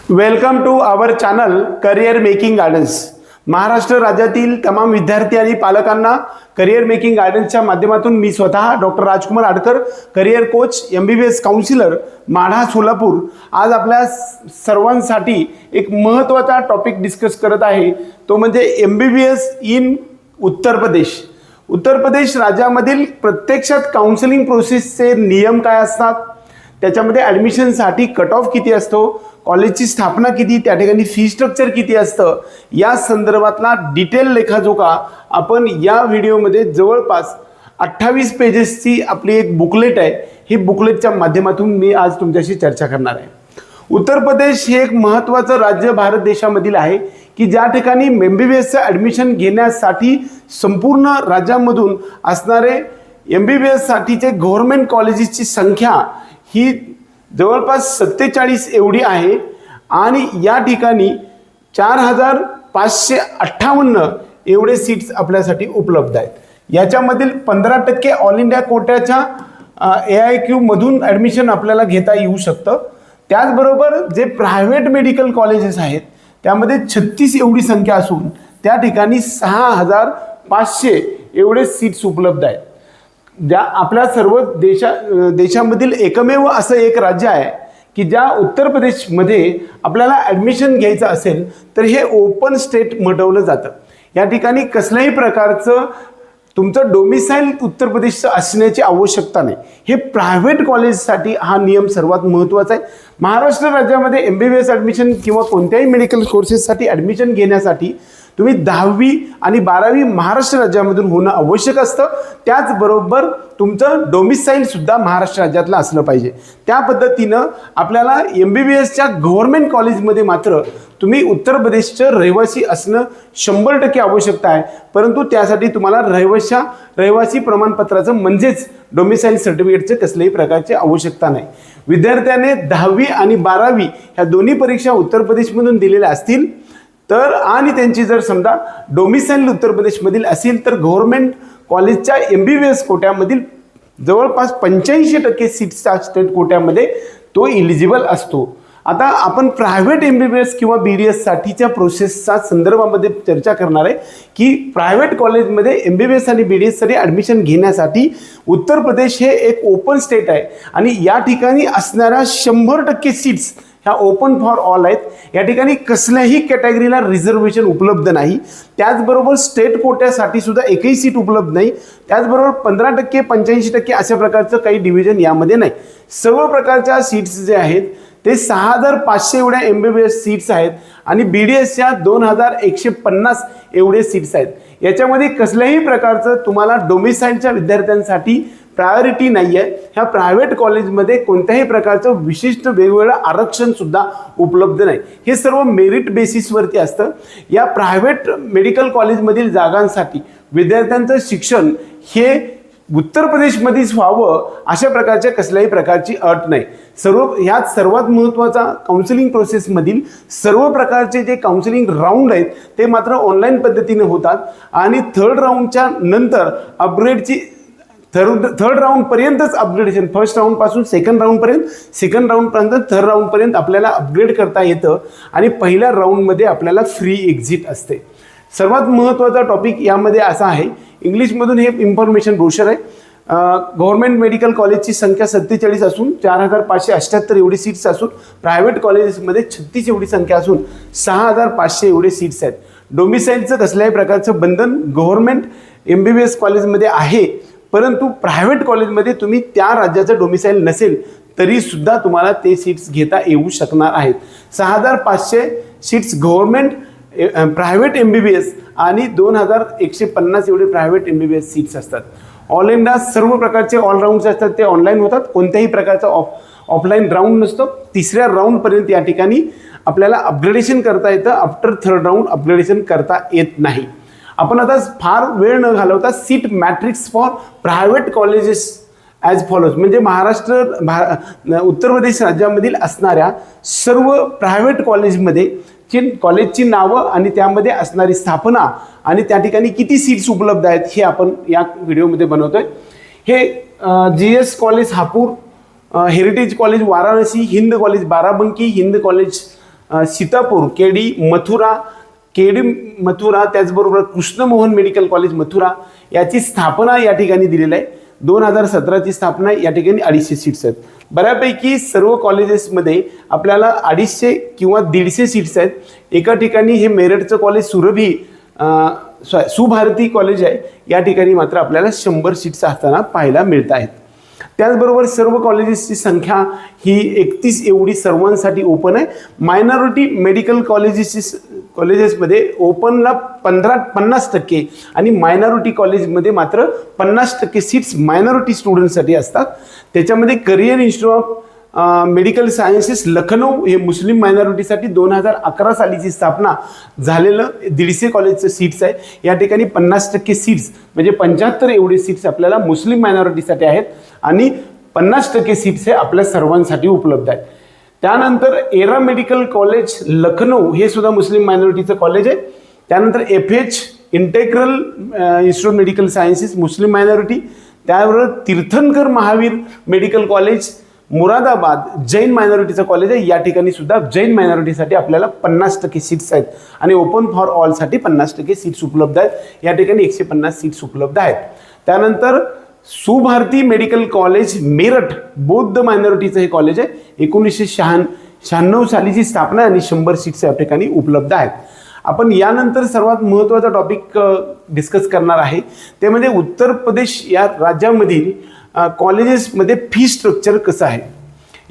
Welcome to our channel career making guidance. Maharashtra राज्यातील तमाम विद्यार्थी आणि पालकांना करिअर मेकिंग गायडन्सच्या माध्यमातून मी स्वतः doctor Rajkumar Adkar, career coach, MBBS counsellor, Madha, Solapur, आज आपल्या सर्वांसाठी एक महत्त्वाचा टॉपिक डिस्कस करत आहे। तो म्हणजे MBBS इन उत्तर प्रदेश। उत्तर प्रदेश राज्यामधील प्रत्यक्षात काउन्सिलिंग प्रोसेसचे नियम काय असतात, त्याच्यामध्ये ॲडमिशनसाठी कट ऑफ किती असतो, कॉलेजची स्थापना किती, त्या ठिकाणी फी स्ट्रक्चर किती असतं, या संदर्भातला डिटेल लेखाजोखा आपण या व्हिडिओमध्ये जवळपास 28 पेजेसची आपली एक बुकलेट आहे। ही बुकलेटच्या माध्यमातून मी आज तुमच्याशी चर्चा करणार आहे। उत्तर प्रदेश हे एक महत्त्वाचं राज्य भारत देशामधील आहे की ज्या ठिकाणी MBBSचं ॲडमिशन घेण्यासाठी संपूर्ण राज्यामधून असणारे MBBS साठीचे गव्हर्नमेंट कॉलेजेसची संख्या ही जवळपास 47 एवढी आहे आणि या ठिकाणी 4558 एवढे सीट्स आपल्यासाठी उपलब्ध आहेत। याच्यामधील 15% ऑल इंडिया कोट्याच्या AIQ मधून ॲडमिशन आपल्याला घेता येऊ शकतं। त्याचबरोबर जे प्रायव्हेट मेडिकल कॉलेजेस आहेत त्यामध्ये 36 एवढी संख्या असून त्या ठिकाणी 6500 एवढे सीट्स उपलब्ध आहेत। ज्या आपल्या सर्व देशामधील एकमेव असं एक राज्य आहे की ज्या उत्तर प्रदेशमध्ये आपल्याला ॲडमिशन घ्यायचं असेल तर हे ओपन स्टेट म्हटवलं जातं। या ठिकाणी कसल्याही प्रकारचं तुमचं डोमिसाईल उत्तर प्रदेशचं असण्याची आवश्यकता नाही। हे प्रायव्हेट कॉलेजसाठी हा नियम सर्वात महत्त्वाचा आहे। महाराष्ट्र राज्यामध्ये MBBS ॲडमिशन किंवा कोणत्याही मेडिकल कोर्सेससाठी ॲडमिशन घेण्यासाठी तुम्ही 10वी आणि 12वी महाराष्ट्र राज्यामधून होणं आवश्यक असतं। त्याचबरोबर तुमचं डोमिसाईल सुद्धा महाराष्ट्र राज्यातलं असलं पाहिजे। त्या पद्धतीनं आपल्याला MBBSच्या गव्हर्नमेंट कॉलेजमध्ये मात्र तुम्ही उत्तर प्रदेशचं रहिवासी असणं 100% आवश्यकता आहे, परंतु त्यासाठी तुम्हाला रहिवासी प्रमाणपत्राचं म्हणजेच डोमिसाईल सर्टिफिकेटचं कसल्याही प्रकारची आवश्यकता नाही। विद्यार्थ्याने 10वी आणि 12वी ह्या दोन्ही परीक्षा उत्तर प्रदेशमधून दिलेल्या असतील तर आणि त्यांची जर समजा डोमिसाईल उत्तर प्रदेशमधील असेल तर गव्हर्नमेंट कॉलेजच्या MBBS कोट्यामधील जवळपास 85% सीट्सच्या स्टेट कोट्यामध्ये तो इलिजिबल असतो। आता आपण प्रायव्हेट MBBS किंवा BDS साठीच्या प्रोसेसच्या संदर्भामध्ये चर्चा करणार आहे की प्रायव्हेट कॉलेजमध्ये MBBS आणि BDS साठी ॲडमिशन घेण्यासाठी उत्तर प्रदेश हे एक ओपन स्टेट आहे आणि या ठिकाणी असणाऱ्या 100% सीट्स ह्या ओपन फॉर ऑल आहेत। या ठिकाणी कसल्याही कॅटेगरीला रिझर्वेशन उपलब्ध नाही। त्याचबरोबर स्टेट कोट्यासाठी सुद्धा एकही सीट उपलब्ध नाही। त्याचबरोबर 15%, 85% अशा प्रकारचं काही डिव्हिजन यामध्ये नाही। सर्व प्रकारच्या सीट्स जे आहेत ते 6500 एवढ्या MBBS सीट्स आहेत आणि BDSच्या 2150 एवढे सीट्स आहेत। याच्यामध्ये कसल्याही प्रकारचं तुम्हाला डोमिसाईलच्या विद्यार्थ्यांसाठी प्रायोरिटी नाही आहे। ह्या प्रायव्हेट कॉलेजमध्ये कोणत्याही प्रकारचं विशिष्ट वेगवेगळं आरक्षण सुद्धा उपलब्ध नाही। हे सर्व मेरिट बेसिसवरती असतं। या प्रायव्हेट मेडिकल कॉलेजमधील जागांसाठी विद्यार्थ्यांचं शिक्षण हे उत्तर प्रदेशमध्येच व्हावं अशा प्रकारच्या कसल्याही प्रकारची अट नाही। ह्यात सर्वात महत्त्वाचा काउन्सिलिंग प्रोसेसमधील सर्व प्रकारचे जे काउन्सिलिंग राऊंड आहेत ते मात्र ऑनलाईन पद्धतीने होतात आणि थर्ड राऊंडच्या नंतर अपग्रेडची थर्ड राऊंडपर्यंतच अपग्रेडेशन, फर्स्ट राऊंडपासून सेकंड राऊंडपर्यंत, सेकंड राऊंडपर्यंत थर्ड राऊंडपर्यंत आपल्याला अपग्रेड करता येतं आणि पहिल्या राऊंडमध्ये आपल्याला फ्री एक्झिट असते। सर्वात महत्त्वाचा टॉपिक यामध्ये असा आहे, इंग्लिशमधून हे इन्फॉर्मेशन ब्रोशर आहे। गव्हर्नमेंट मेडिकल कॉलेजची संख्या 47 असून 4578 एवढी सीट्स असून प्रायव्हेट कॉलेजेसमध्ये 36 एवढी संख्या असून 6500 एवढे सीट्स आहेत। डोमिसाईलचं कसल्याही प्रकारचं बंधन गव्हर्नमेंट MBBS कॉलेजमध्ये आहे, परंतु प्रायव्हेट कॉलेजमध्ये तुम्ही त्या राज्याचं डोमिसाईल नसेल तरी सुद्धा तुम्हाला ते सीट्स घेता येऊ शकणार आहेत। 6500 सीट्स गव्हर्नमेंट प्रायव्हेट MBBS आणि 2150 एवढे प्रायव्हेट MBBS सीट्स असतात। ऑल इंडिया सर्व प्रकारचे ऑलराऊंड्स असतात ते ऑनलाईन होतात। कोणत्याही प्रकारचा ऑफलाईन राऊंड नसतो। तिसऱ्या राऊंडपर्यंत या ठिकाणी आपल्याला अपग्रेडेशन करता येतं। आफ्टर थर्ड राऊंड अपग्रेडेशन करता येत नाही। आपण आता फार वेळ न घालवता seat matrix for private colleges as follows म्हणजे उत्तर प्रदेश राज्यामधील असणाऱ्या सर्व प्रायव्हेट कॉलेजमध्ये कॉलेजची नावं आणि त्यामध्ये असणारी स्थापना आणि त्या ठिकाणी किती सीट्स उपलब्ध आहेत हे आपण या व्हिडिओमध्ये बनवतोय। हे GS college Hapur, heritage college Varanasi, Hind college Barabanki, Hind college Sitapur, KD Mathura, त्याचबरोबर कृष्णमोहन मेडिकल कॉलेज मथुरा याची स्थापना या ठिकाणी दिलेली आहे. 2017ची स्थापना, या ठिकाणी 250 सीट्स आहेत. बऱ्यापैकी सर्व कॉलेजेसमध्ये आपल्याला 250 किंवा 150 सीट्स आहेत. एका ठिकाणी हे मेरठचं कॉलेज सुभारती कॉलेज आहे, या ठिकाणी मात्र आपल्याला 100 सीट्स असताना पाहायला मिळत आहेत. त्याचबरोबर सर्व कॉलेजेसची संख्या ही 31 एवढी सर्वांसाठी ओपन आहे. मायनॉरिटी मेडिकल कॉलेजेसमध्ये ओपनला 50% आणि मायनॉरिटी कॉलेजमध्ये मात्र 50% सीट्स मायनॉरिटी स्टुडंटसाठी असतात. त्याच्यामध्ये career institute of medical sciences Lucknow हे मुस्लिम मायनॉरिटीसाठी 2011 सालीची स्थापना झालेलं 150 कॉलेजचं सीट्स आहे. या ठिकाणी 50% सीट्स म्हणजे 75 एवढे सीट्स आपल्याला मुस्लिम मायनॉरिटीसाठी आहेत आणि 50% सीट्स हे आपल्या सर्वांसाठी उपलब्ध आहेत. त्यानंतर एरा मेडिकल कॉलेज लखनौ हे सुद्धा मुस्लिम मायनॉरिटीचं कॉलेज आहे. त्यानंतर FH integral institute medical sciences Muslim minority. त्याबरोबर तीर्थंकर महावीर मेडिकल कॉलेज मुरादाबाद जैन मायनॉरिटीचं कॉलेज आहे. या ठिकाणी सुद्धा जैन मायनॉरिटीसाठी आपल्याला 50% सीट्स आहेत आणि ओपन फॉर ऑलसाठी 50% सीट्स उपलब्ध आहेत. या ठिकाणी 150 सीट्स उपलब्ध आहेत. त्यानंतर सुभारती मेडिकल कॉलेज मेरठ बौद्ध मायनॉरिटीचं हे कॉलेज आहे. 1996 सालीची स्थापना आणि 100 सीट्स या ठिकाणी उपलब्ध आहेत. आपण यानंतर सर्वात महत्त्वाचा टॉपिक डिस्कस करणार आहे, ते म्हणजे उत्तर प्रदेश या राज्यामधील कॉलेजेसमध्ये फी स्ट्रक्चर कसं आहे.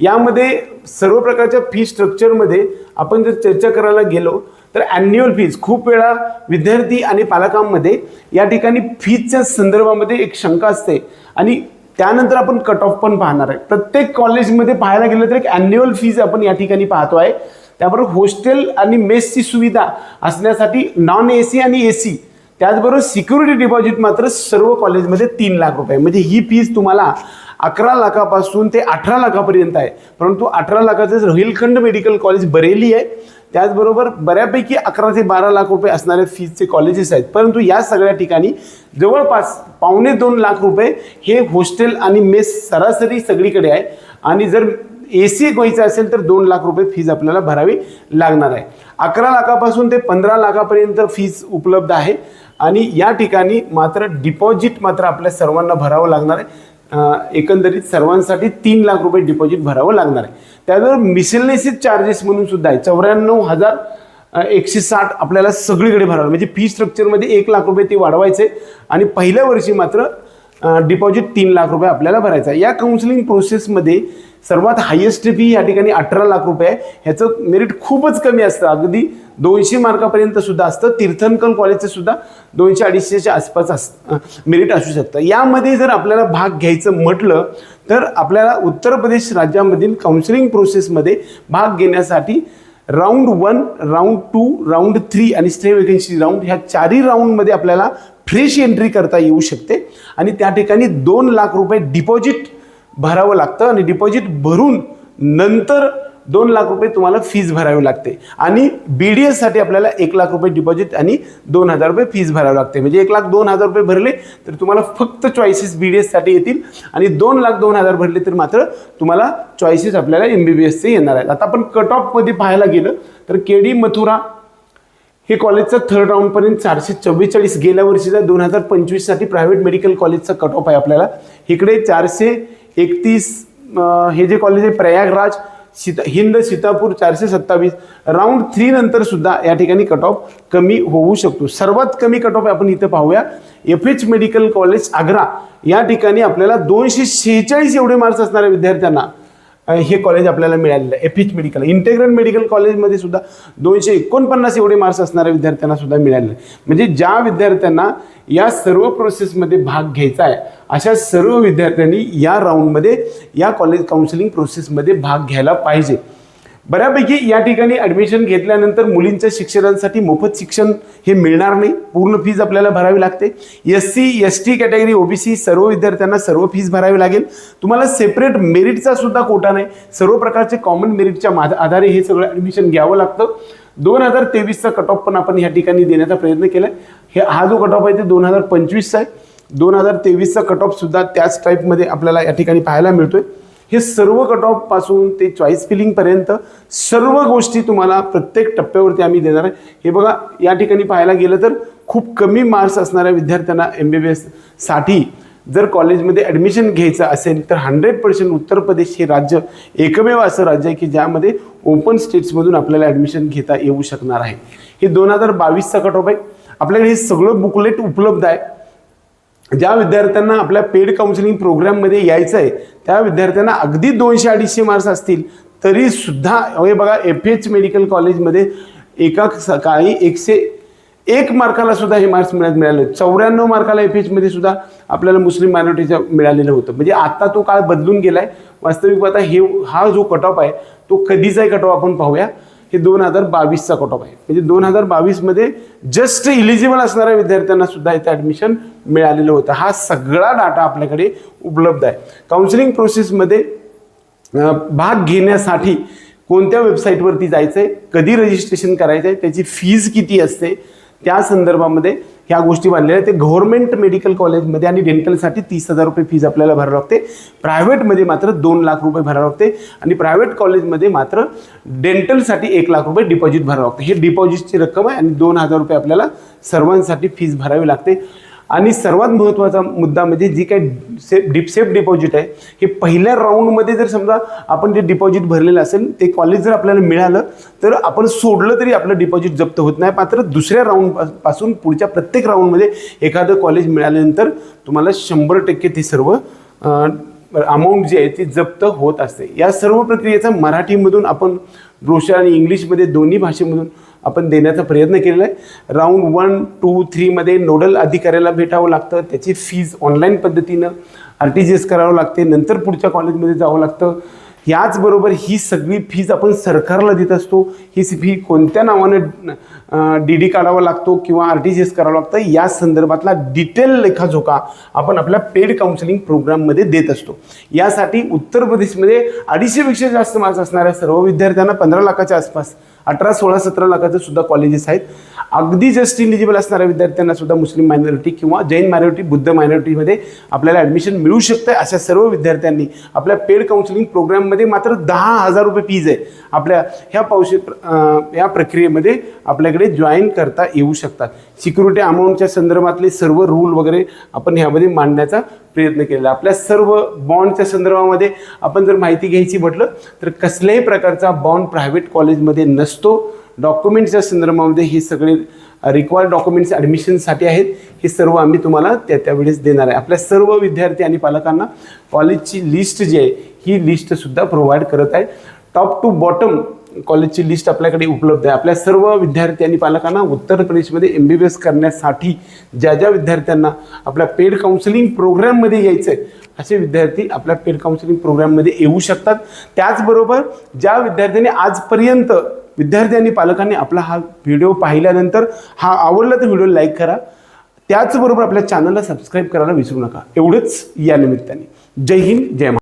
यामध्ये सर्व प्रकारच्या फी स्ट्रक्चरमध्ये आपण जर चर्चा करायला गेलो तर ॲन्युअल फीज खूप वेळा विद्यार्थी आणि पालकांमध्ये या ठिकाणी फीजच्या संदर्भामध्ये एक शंका असते आणि त्यानंतर आपण कट ऑफ पण पाहणार आहे. प्रत्येक कॉलेजमध्ये पाहायला गेलं तर एक ॲन्युअल फीज आपण या ठिकाणी पाहतो आहे. त्याबरोबर हॉस्टेल आणि मेसची सुविधा असण्यासाठी नॉन AC आणि AC, त्याचबरोबर सिक्युरिटी डिपॉझिट मात्र सर्व कॉलेजमध्ये 3 लाख रुपये, म्हणजे ही फीज तुम्हाला 11 लाखापासून ते 18 लाखापर्यंत आहे. परंतु 18 लाखाचं रोहिलखंड मेडिकल कॉलेज बरेली आहे. त्याचबरोबर बऱ्यापैकी 11 ते 12 लाख रुपये असणारे फीजचे कॉलेजेस आहेत. परंतु या सगळ्या ठिकाणी जवळपास 2.25 लाख रुपये हे हॉस्टेल आणि मेस सरासरी सगळीकडे आहे आणि जर AC व्हायचं असेल तर 2 लाख रुपये फीज आपल्याला भरावी लागणार आहे. 11 लाखापासून ते 15 लाखापर्यंत फीज उपलब्ध आहे आणि या ठिकाणी मात्र डिपॉझिट मात्र आपल्या सर्वांना भरावं लागणार आहे. एकंदरीत सर्वांसाठी 3 लाख रुपये डिपॉझिट भरावं लागणार आहे. त्याचबरोबर मिसलेनियस चार्जेस म्हणून सुद्धा आहे. 94,160 आपल्याला सगळीकडे भरावं, म्हणजे फी स्ट्रक्चरमध्ये 1 लाख रुपये ते वाढवायचे आणि पहिल्या वर्षी मात्र डिपॉझिट 3 लाख रुपये आपल्याला भरायचं आहे. या काउन्सिलिंग प्रोसेसमध्ये सर्वात हायेस्ट फी या ठिकाणी 18 लाख रुपये आहे. ह्याचं मेरिट खूपच कमी असतं, अगदी 200 मार्कापर्यंत सुद्धा असतं. तीर्थंकर कॉलेजचं सुद्धा 200-250च्या आसपास मेरिट असू शकतं. यामध्ये जर आपल्याला भाग घ्यायचं म्हटलं तर आपल्याला उत्तर प्रदेश राज्यामधील काउन्सिलिंग प्रोसेसमध्ये भाग घेण्यासाठी राऊंड 1, राऊंड 2, राऊंड 3 आणि स्टे वेकेन्सी राऊंड ह्या 4ही राऊंडमध्ये आपल्याला फ्रेश एंट्री करता येऊ शकते आणि त्या ठिकाणी 2 लाख रुपये डिपॉझिट भरावं लागतं आणि डिपॉझिट भरून नंतर 2 लाख रुपये तुम्हाला फीज भरावी लागते आणि BDS साठी आपल्याला 1 लाख रुपये डिपॉझिट आणि 2,000 रुपये फीज भरावी लागते. म्हणजे 1,02,000 रुपये भरले तर तुम्हाला फक्त चॉईसेस BDS साठी येतील आणि 2,02,000 भरले तर मात्र तुम्हाला चॉईसेस आपल्याला MBBSचे येणार आहेत. आता आपण कट ऑफमध्ये पाहायला गेलं तर KD मथुरा हे कॉलेजचं 3rd राऊंडपर्यंत 444, गेल्या वर्षीचा 2025 साठी प्रायव्हेट मेडिकल कॉलेजचा कट ऑफ आहे आपल्याला. इकडे 431 हे जे कॉलेज आहे प्रयागराज, हिंद सीतापूर 427. राऊंड 3 नंतर सुद्धा या ठिकाणी कट ऑफ कमी होऊ शकतो. सर्वात कमी कट ऑफ आपण इथं पाहूया. FH मेडिकल कॉलेज आग्रा या ठिकाणी आपल्याला 246 एवढे मार्क्स असणाऱ्या विद्यार्थ्यांना हे कॉलेज आपल्याला मिळालेलं आहे. FH मेडिकल इंटेग्रल मेडिकल कॉलेजमध्ये सुद्धा 249 एवढे मार्क्स असणाऱ्या विद्यार्थ्यांना सुद्धा मिळालेलं आहे. म्हणजे ज्या विद्यार्थ्यांना या सर्व प्रोसेसमध्ये भाग घ्यायचा आहे अशा सर्व विद्यार्थ्यांनी या राऊंडमध्ये या कॉलेज काउन्सिलिंग प्रोसेसमध्ये भाग घ्यायला पाहिजे. बऱ्यापैकी या ठिकाणी ॲडमिशन घेतल्यानंतर मुलींच्या शिक्षणासाठी मोफत शिक्षण हे मिळणार नाही, पूर्ण फीज आपल्याला भरावी लागते. SC ST कॅटेगरी OBC सर्व विद्यार्थ्यांना सर्व फीज भरावी लागेल. तुम्हाला सेपरेट मेरिटचा सुद्धा कोटा नाही, सर्व प्रकारचे कॉमन मेरिटच्या आधारे हे सगळं ॲडमिशन घ्यावं लागतं. 2023चा कट ऑफ पण आपण या ठिकाणी देण्याचा प्रयत्न केला आहे. हा जो कट ऑफ आहे ते 2025चा आहे. 2023चा कट ऑफ सुद्धा त्याच टाईपमध्ये आपल्याला या ठिकाणी पाहायला मिळतोय. हे सर्व कट ऑफ पासून ते चॉईस फिलिंगपर्यंत सर्व गोष्टी तुम्हाला प्रत्येक टप्प्यावरती आम्ही देणार आहे. हे बघा, या ठिकाणी पाहायला गेलं तर खूप कमी मार्क्स असणाऱ्या विद्यार्थ्यांना MBBS साठी जर कॉलेजमध्ये ॲडमिशन घ्यायचं असेल तर 100% उत्तर प्रदेश हे राज्य एकमेव असं राज्य आहे की ज्यामध्ये ओपन स्टेट्समधून आपल्याला ॲडमिशन घेता येऊ शकणार आहे. हे 2022चा कट ऑफ आहे. आपल्याकडे हे सगळं बुकलेट उपलब्ध आहे. ज्या विद्यार्थ्यांना आपल्या पेड काउन्सिलिंग प्रोग्राममध्ये यायचं आहे त्या विद्यार्थ्यांना अगदी 200-250 मार्क्स असतील तरी सुद्धा हे बघा, FH मेडिकल कॉलेजमध्ये एका सकाळी 101 मार्काला सुद्धा हे मार्क्स मिळाले. 94 मार्काला FH मध्ये सुद्धा आपल्याला मुस्लिम मायनॉरिटीच्या मिळालेलं होतं. म्हणजे आता तो काळ बदलून गेलाय. वास्तविक आता हा जो कट ऑफ आहे तो कधीचाही कट ऑफ आपण पाहूया. हे 2022चा कट ऑफ आहे. म्हणजे 2022 मध्ये जस्ट इलिजिबल असणाऱ्या विद्यार्थ्यांना सुद्धा इथे ॲडमिशन मिळालेलं होतं. हा सगळा डाटा आपल्याकडे उपलब्ध आहे. काउन्सिलिंग प्रोसेसमध्ये भाग घेण्यासाठी कोणत्या वेबसाईटवरती जायचं आहे, कधी रजिस्ट्रेशन करायचं आहे, त्याची फीज किती असते, त्या संदर्भामध्ये ह्या गोष्टी बांधलेल्या आहेत. ते गव्हर्नमेंट मेडिकल कॉलेजमध्ये आणि डेंटलसाठी 30,000 रुपये फीज आपल्याला भरावं लागते. प्रायव्हेटमध्ये मात्र 2 लाख रुपये भरावं लागते आणि प्रायव्हेट कॉलेजमध्ये मात्र डेंटलसाठी 1 लाख रुपये डिपॉझिट भरावं लागतं. हे डिपॉझिटची रक्कम आहे आणि 2,000 रुपये आपल्याला सर्वांसाठी फीज भरावी लागते. आणि सर्वात महत्त्वाचा मुद्दा म्हणजे जी काही सेफ डिपॉझिट आहे, हे पहिल्या राऊंडमध्ये जर समजा आपण जे डिपॉझिट भरलेलं असेल ते कॉलेज जर आपल्याला मिळालं तर आपण सोडलं तरी आपलं डिपॉझिट जप्त होत नाही. मात्र दुसऱ्या राऊंडपासून पुढच्या प्रत्येक राऊंडमध्ये एखादं कॉलेज मिळाल्यानंतर तुम्हाला 100% ते सर्व अमाऊंट जी आहे ती जप्त होत असते. या सर्व प्रक्रियेचा मराठीमधून आपण ब्रोशर आणि इंग्लिशमध्ये दोन्ही भाषेमधून आपण देण्याचा प्रयत्न केलेला आहे. राऊंड 1, 2, 3 मध्ये नोडल अधिकाऱ्याला भेटावं लागतं. त्याची फीज ऑनलाईन पद्धतीनं RTGS करावं लागते. नंतर पुढच्या कॉलेजमध्ये जावं लागतं. याचबरोबर ही सगळी फीज आपण सरकारला देत असतो. ही फी कोणत्या नावानं DD काढावा लागतो किंवा RTGS करावं लागतं या संदर्भातला डिटेल लेखाजोखा आपण आपल्या पेड काउन्सिलिंग प्रोग्राममध्ये देत असतो. यासाठी उत्तर प्रदेशमध्ये 250पेक्षा जास्त मार्क्स असणाऱ्या सर्व विद्यार्थ्यांना 15 लाखाच्या आसपास 18, 16, 17 लाखाचे सुद्धा कॉलेजेस आहेत. अगदी जस्ट इलिजिबल असणाऱ्या विद्यार्थ्यांना सुद्धा मुस्लिम मायनॉरिटी किंवा जैन मायनॉरिटी, बुद्ध मायनॉरिटीमध्ये आपल्याला ॲडमिशन मिळू शकतं. अशा सर्व विद्यार्थ्यांनी आपल्या पेड काउन्सिलिंग प्रोग्राममध्ये मात्र 10,000 रुपये फीज आहे आपल्या या प्रक्रियेमध्ये आपल्याकडे जॉईन करता येऊ शकतात. सिक्युरिटी अमाऊंटच्या संदर्भातले सर्व रूल वगैरे आपण ह्यामध्ये मांडण्याचा प्रयत्न केलेला. आपल्या सर्व बॉन्डच्या संदर्भामध्ये आपण जर माहिती घ्यायची म्हटलं तर कसल्याही प्रकारचा बॉन्ड प्रायव्हेट कॉलेजमध्ये नसतो. डॉक्युमेंट्सच्या संदर्भामध्ये हे सगळे रिक्वायर्ड डॉक्युमेंट्स ॲडमिशनसाठी आहेत. हे सर्व आम्ही तुम्हाला त्यावेळेस देणार आहे. आपल्या सर्व विद्यार्थी आणि पालकांना कॉलेजची लिस्ट जी आहे ही लिस्टसुद्धा प्रोव्हाइड करत आहे. टॉप टू बॉटम कॉलेजची लिस्ट आपल्याकडे उपलब्ध आहे. आपल्या सर्व विद्यार्थी आणि पालकांना उत्तर प्रदेशमध्ये MBBS करण्यासाठी ज्या ज्या विद्यार्थ्यांना आपल्या पेड काउन्सिलिंग प्रोग्राममध्ये यायचं आहे असे विद्यार्थी आपल्या पेड काउन्सिलिंग प्रोग्राममध्ये येऊ शकतात. त्याचबरोबर ज्या विद्यार्थ्यांनी आजपर्यंत विद्यार्थी आणि पालकांनी आपला हा व्हिडिओ पाहिल्यानंतर हा आवडला तर व्हिडिओ लाईक करा. त्याचबरोबर आपल्या चॅनलला सबस्क्राईब करायला विसरू नका. एवढंच या निमित्ताने. जय हिंद, जय महाराष्ट्र.